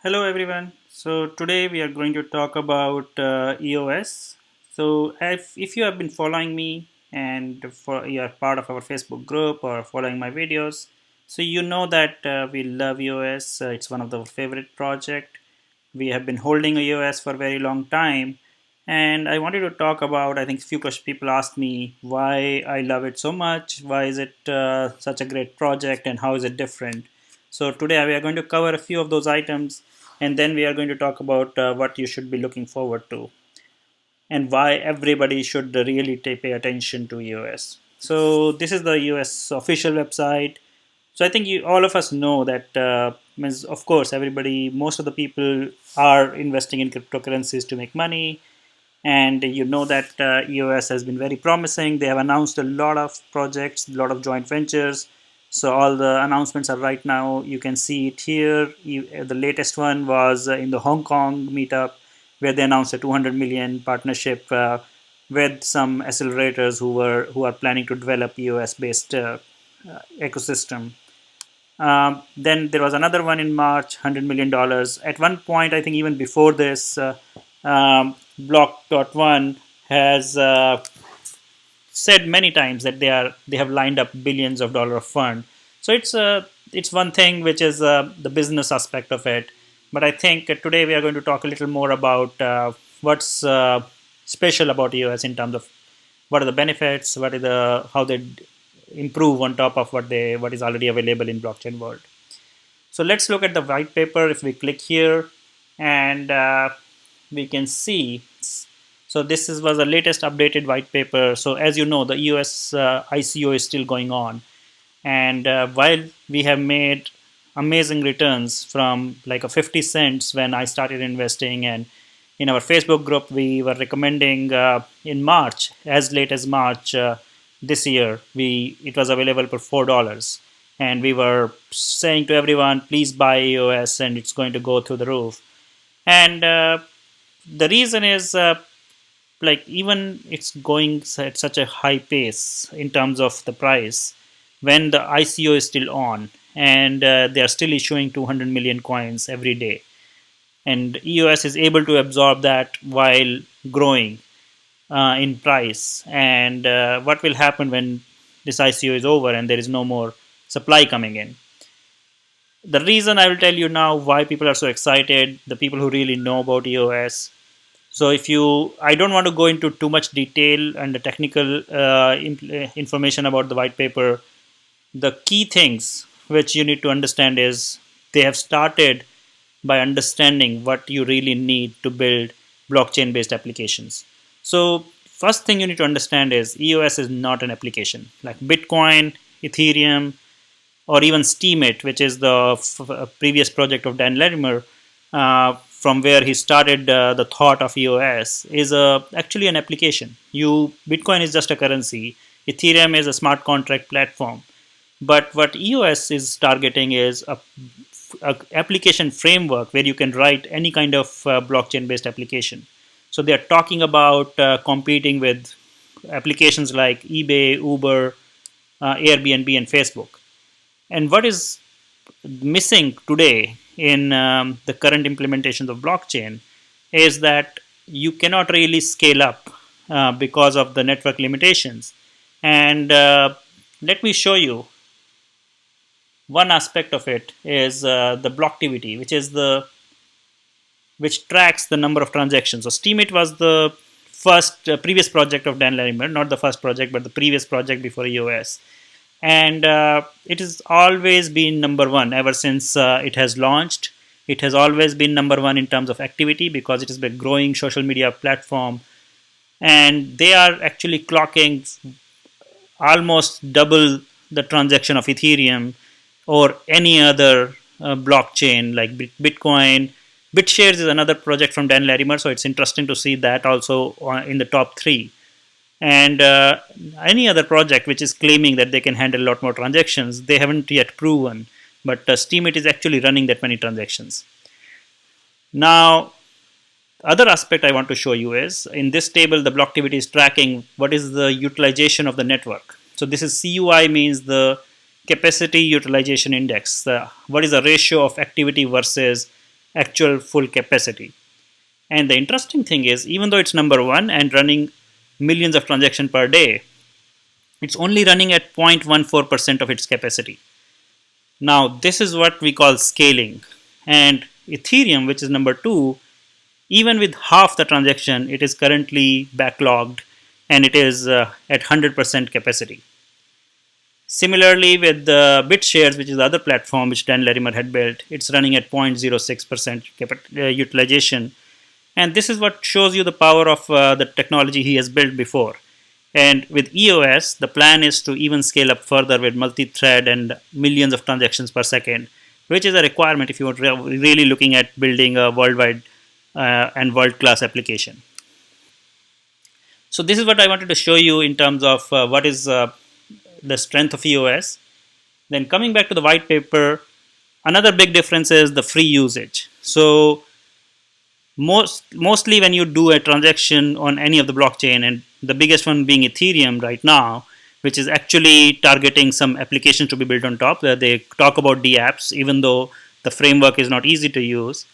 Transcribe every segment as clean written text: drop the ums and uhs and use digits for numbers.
Hello everyone. So today we are going to talk about EOS. So if you have been following me and you are part of our Facebook group or following my videos, so you know that we love EOS. It's one of the favorite project. We have been holding EOS for a very long time, and I wanted to talk about. I think few people asked me why I love it so much. Why is it such a great project, and how is it different? So today we are going to cover a few of those items, and then we are going to talk about what you should be looking forward to and why everybody should really pay attention to EOS. So this is the EOS official website. So I think all of us know that, means of course, everybody, most of the people are investing in cryptocurrencies to make money, and you know that EOS has been very promising. They have announced a lot of projects, a lot of joint ventures. So all the announcements are right now. You can see it here. The latest one was in the Hong Kong meetup, where they announced a 200 million partnership with some accelerators who are planning to develop EOS based ecosystem. Then there was another one in March, $100 million. At one point, I think even before this, Block.one has said many times that they have lined up billions of dollars of fund. So it's one thing which is the business aspect of it. But I think today we are going to talk a little more about what's special about EOS in terms of what are the benefits, what are the how they improve on top of what is already available in blockchain world. So let's look at the white paper. If we click here, and we can see. So was the latest updated white paper. So as you know, the EOS ICO is still going on, and while we have made amazing returns from like a 50 cents when I started investing, and in our Facebook group we were recommending in March, as late as March this year, we it was available for $4, and we were saying to everyone, please buy EOS, and it's going to go through the roof. And the reason is like even it's going at such a high pace in terms of the price when the ICO is still on, and they are still issuing 200 million coins every day, and EOS is able to absorb that while growing in price. And what will happen when this ICO is over and there is no more supply coming in? The reason I will tell you now why people are so excited, the people who really know about EOS. So if you, I don't want to go into too much detail and the technical information about the white paper. The key things which you need to understand is they have started by understanding what you really need to build blockchain based applications. So first thing you need to understand is EOS is not an application like Bitcoin, Ethereum, or even Steemit, which is the previous project of Dan Larimer, from where he started the thought of EOS, is actually an application. Bitcoin is just a currency. Ethereum is a smart contract platform. But what EOS is targeting is a application framework where you can write any kind of blockchain-based application. So they are talking about competing with applications like eBay, Uber, Airbnb, and Facebook. And what is missing today in the current implementations of blockchain is that you cannot really scale up because of the network limitations. And let me show you one aspect of it is the BlockTivity, which tracks the number of transactions. So Steemit was the first previous project of Dan Larimer, not the first project, but the previous project before EOS. And it has always been number one ever since it has launched. It has always been number one in terms of activity because it is a growing social media platform, and they are actually clocking almost double the transaction of Ethereum or any other blockchain like Bitcoin. BitShares is another project from Dan Larimer, so it's interesting to see that also in the top three. And any other project which is claiming that they can handle a lot more transactions, they haven't yet proven. But Steemit is actually running that many transactions. Now, other aspect I want to show you is in this table, the BlockTivity is tracking what is the utilization of the network. So this is CUI, means the capacity utilization index. What is the ratio of activity versus actual full capacity. And the interesting thing is, even though it's number one and running millions of transactions per day, it's only running at 0.14% of its capacity. Now, this is what we call scaling. And Ethereum, which is number two, even with half the transaction, it is currently backlogged and it is at 100% capacity. Similarly, with the BitShares, which is the other platform which Dan Larimer had built, it's running at 0.06% utilization. And this is what shows you the power of the technology he has built before. And with EOS, the plan is to even scale up further with multi-thread and millions of transactions per second, which is a requirement if you are really looking at building a worldwide and world-class application. So this is what I wanted to show you in terms of what is the strength of EOS. Then coming back to the white paper, another big difference is the free usage. So mostly when you do a transaction on any of the blockchain, and the biggest one being Ethereum right now, which is actually targeting some applications to be built on top, where they talk about DApps, even though the framework is not easy to use.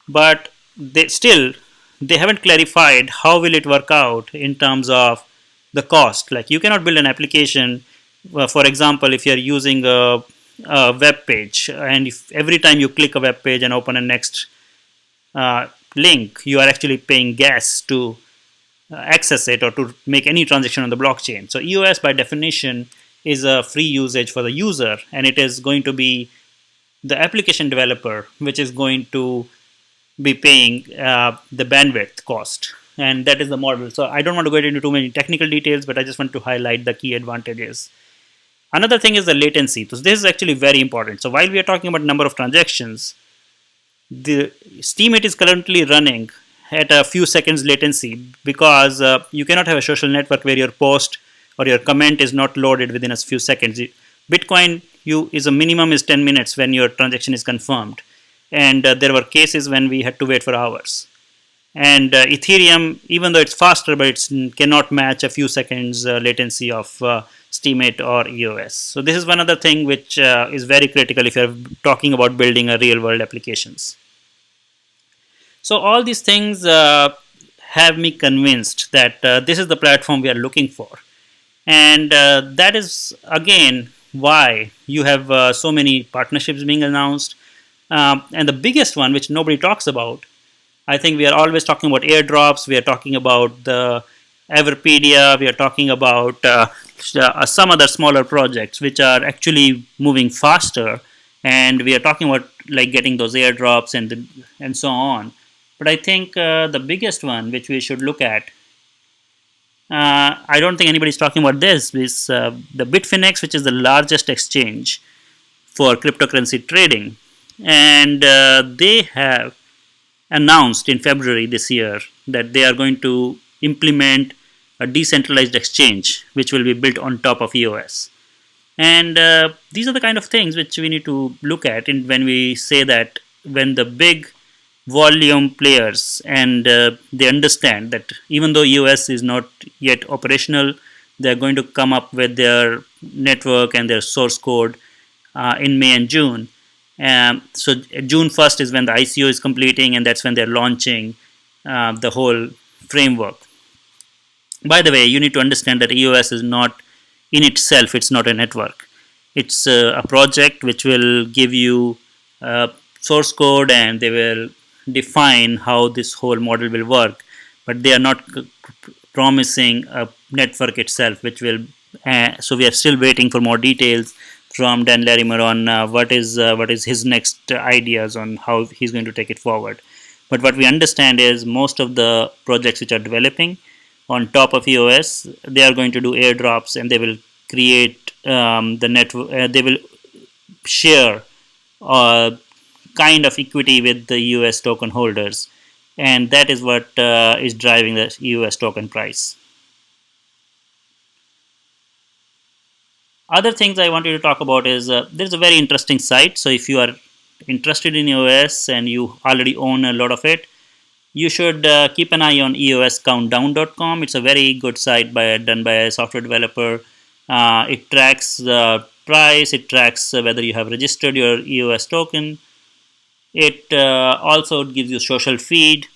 But they haven't clarified how will it work out in terms of the cost. Like, you cannot build an application, for example, if you're using a web page, and if every time you click a web page and open a next link, you are actually paying gas to access it or to make any transaction on the blockchain. So EOS by definition is a free usage for the user, and it is going to be the application developer which is going to be paying the bandwidth cost, and that is the model. So I don't want to go into too many technical details, but I just want to highlight the key advantages. Another thing is the latency. So this is actually very important. So while we are talking about number of transactions, the Steemit is currently running at a few seconds latency because you cannot have a social network where your post or your comment is not loaded within a few seconds. Bitcoin is a minimum is 10 minutes when your transaction is confirmed, and there were cases when we had to wait for hours. And Ethereum, even though it's faster, but it cannot match a few seconds latency of Steemit or EOS. So this is one other thing which is very critical if you're talking about building a real world applications. So all these things have me convinced that this is the platform we are looking for. And that is, again, why you have so many partnerships being announced. And the biggest one, which nobody talks about, I think we are always talking about airdrops, we are talking about the Everpedia, we are talking about some other smaller projects which are actually moving faster, and we are talking about like getting those airdrops and so on. But I think the biggest one which we should look at, I don't think anybody's talking about this, is the Bitfinex, which is the largest exchange for cryptocurrency trading. And they have announced in February this year that they are going to implement a decentralized exchange which will be built on top of EOS. And these are the kind of things which we need to look at when we say that when the big volume players and they understand that even though EOS is not yet operational, they're going to come up with their network and their source code in May and June. So June 1st is when the ICO is completing, and that's when they're launching the whole framework. By the way, you need to understand that EOS is not in itself, it's not a network. It's a project which will give you source code, and they will define how this whole model will work, but they are not promising a network itself, which will so we are still waiting for more details from Dan Larimer on what is his next ideas on how he's going to take it forward. But what we understand is most of the projects which are developing on top of EOS, they are going to do airdrops, and they will create the network. They will share kind of equity with the EOS token holders, and that is what is driving the EOS token price. Other things I wanted to talk about is there's a very interesting site. So if you are interested in EOS and you already own a lot of it, you should keep an eye on EOSCountdown.com. It's a very good site done by a software developer. It tracks the price, it tracks whether you have registered your EOS token. It also gives you social feed,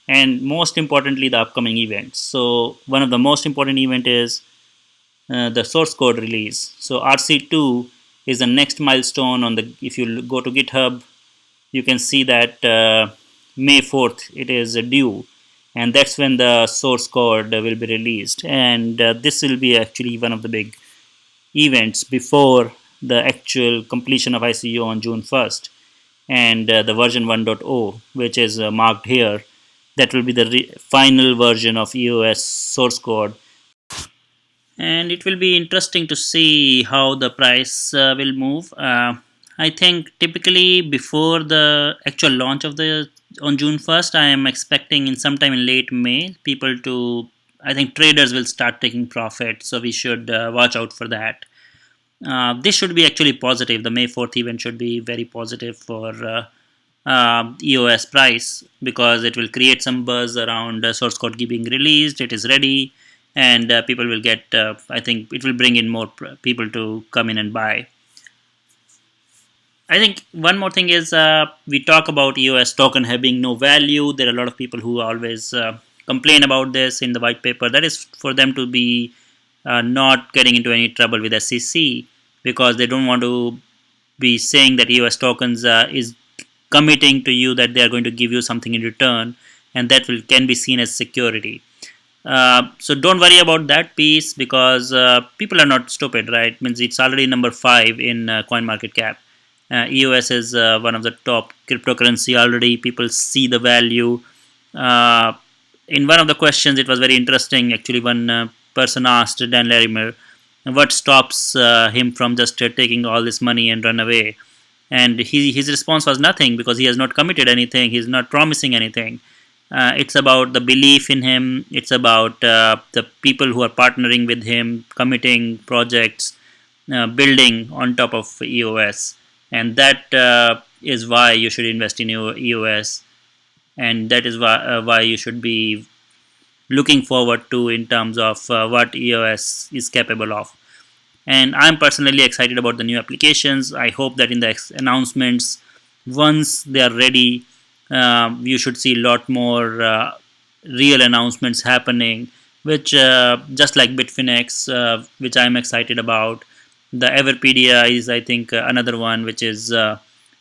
and most importantly the upcoming events. So one of the most important event is the source code release. So RC2 is the next milestone on the. If you go to GitHub, you can see that May 4th it is due, and that's when the source code will be released. And this will be actually one of the big events before the actual completion of ICO on June 1st, and the version 1.0, which is marked here, that will be the final version of EOS source code. And it will be interesting to see how the price will move. I think typically before the actual launch of the on June 1st, I am expecting in sometime in late May, people to, I think traders will start taking profit, so we should watch out for that. This should be actually positive. The May 4th event should be very positive for EOS price, because it will create some buzz around source code being released. It is ready, and people will get. I think it will bring in more people to come in and buy. I think one more thing is we talk about EOS token having no value. There are a lot of people who always complain about this in the white paper. That is for them to be not getting into any trouble with SEC, because they don't want to be saying that EOS tokens is committing to you that they are going to give you something in return, and that will can be seen as security. So don't worry about that piece, because people are not stupid, right? Means it's already number 5 in coin market cap. EOS is one of the top cryptocurrency already. People see the value. Uh, in one of the questions, it was very interesting. Actually, one person asked Dan Larimer, what stops him from just taking all this money and run away? And his response was nothing, because he has not committed anything. He's not promising anything. It's about the belief in him. It's about the people who are partnering with him, committing projects, building on top of EOS, and that is why you should invest in EOS, and that is why you should be looking forward to in terms of what EOS is capable of. And I'm personally excited about the new applications. I hope that in the announcements, once they are ready, you should see a lot more real announcements happening, which just like Bitfinex, which I'm excited about. The Everpedia is, I think, another one which is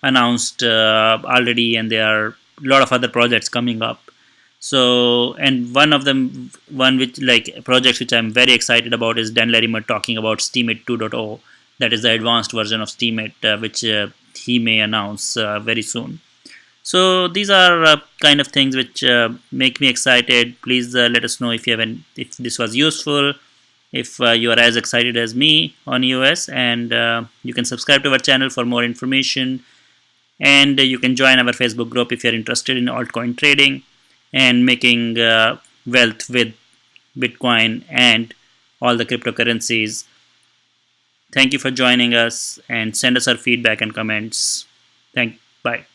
announced already, and there are a lot of other projects coming up. So, and one of them, one which like projects which I'm very excited about is Dan Larimer talking about Steemit 2.0. That is the advanced version of Steemit, which he may announce very soon. So these are kind of things which make me excited. Please let us know if you haven't, if this was useful, if you are as excited as me on EOS, and you can subscribe to our channel for more information, and you can join our Facebook group if you're interested in altcoin trading and making wealth with Bitcoin and all the cryptocurrencies. Thank you for joining us, and send us our feedback and comments. Bye.